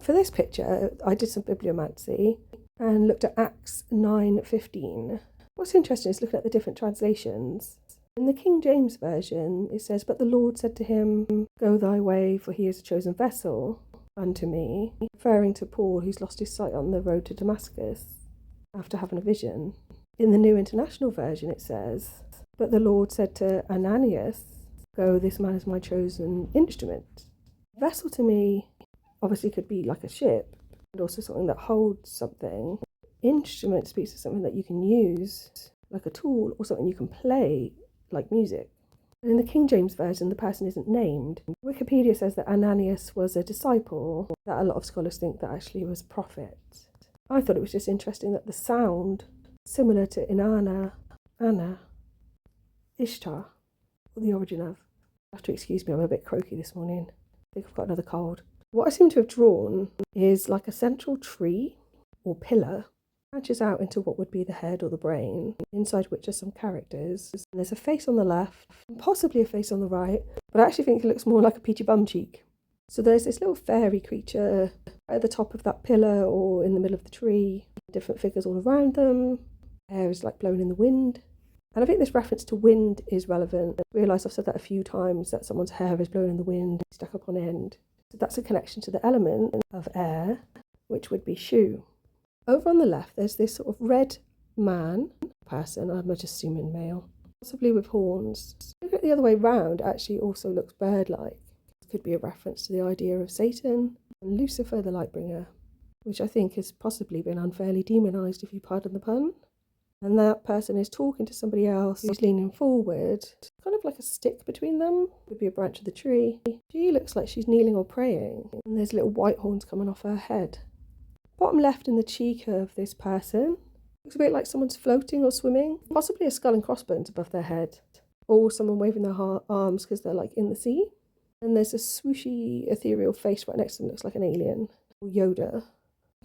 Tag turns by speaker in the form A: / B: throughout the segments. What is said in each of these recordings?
A: For this picture, I did some bibliomancy and looked at Acts 9:15. What's interesting is looking at the different translations. In the King James Version, it says, "But the Lord said to him, Go thy way, for he is a chosen vessel unto me," referring to Paul, who's lost his sight on the road to Damascus after having a vision. In the New International Version, it says, "But the Lord said to Ananias, Go, this man is my chosen instrument." Vessel to me obviously could be like a ship, and also something that holds something. Instrument speaks to something that you can use, like a tool, or something you can play, like music. And in the King James Version, the person isn't named. Wikipedia says that Ananias was a disciple, that a lot of scholars think that actually was a prophet. I thought it was just interesting that the sound, similar to Inanna, Anna, Ishtar, or the origin of. You have to excuse me, I'm a bit croaky this morning. I think I've got another cold. What I seem to have drawn is like a central tree or pillar, branches out into what would be the head or the brain, inside which are some characters. And there's a face on the left, and possibly a face on the right, but I actually think it looks more like a peachy bum cheek. So there's this little fairy creature at the top of that pillar or in the middle of the tree, different figures all around them, hair is like blowing in the wind. And I think this reference to wind is relevant. I realise I've said that a few times, that someone's hair is blowing in the wind, stuck up on end. So that's a connection to the element of air, which would be shoe. Over on the left, there's this sort of red person, I'm just assuming male, possibly with horns. Look at the other way round, actually also looks bird-like. This could be a reference to the idea of Satan and Lucifer, the light bringer, which I think has possibly been unfairly demonised, if you pardon the pun. And that person is talking to somebody else who's leaning forward, kind of like a stick between them. Could be a branch of the tree. She looks like she's kneeling or praying, and there's little white horns coming off her head. Bottom left in the cheek of this person looks a bit like someone's floating or swimming, possibly a skull and crossbones above their head, or someone waving their arms because they're like in the sea. And there's a swooshy ethereal face right next to them, looks like an alien, or Yoda.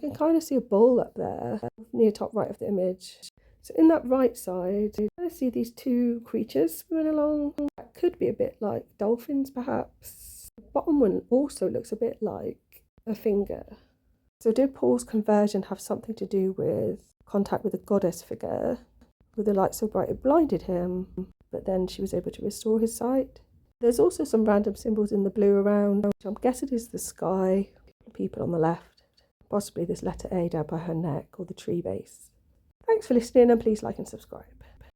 A: You can kind of see a bull up there near top right of the image. So in that right side, you kind of see these two creatures swimming along. That could be a bit like dolphins, perhaps. The bottom one also looks a bit like a finger. So did Paul's conversion have something to do with contact with a goddess figure? With the light so bright it blinded him, but then she was able to restore his sight? There's also some random symbols in the blue around, which I'm guessing is the sky, people on the left, possibly this letter A down by her neck or the tree base. Thanks for listening, and please like and subscribe.